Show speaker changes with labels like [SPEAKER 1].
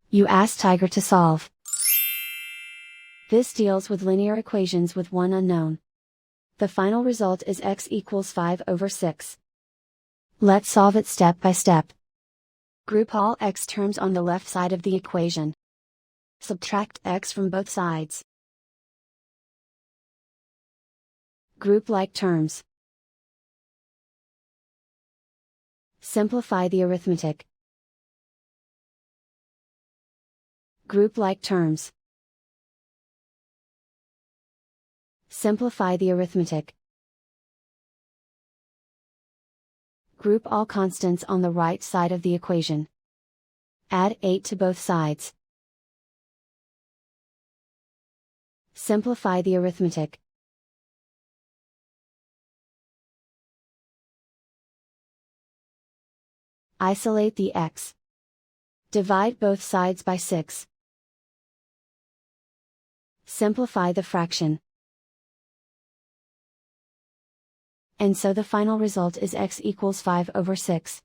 [SPEAKER 1] You ask Tiger to solve. This deals with linear equations with one unknown. The final result is x equals 5/6. Let's solve it step by step. Group all x terms on the left side of the equation. Subtract x from both sides. Group like terms. Simplify the arithmetic. Group like terms. Simplify the arithmetic. Group all constants on the right side of the equation. Add 8 to both sides. Simplify the arithmetic. Isolate the x. Divide both sides by 6. Simplify the fraction. And so the final result is x equals 5/6.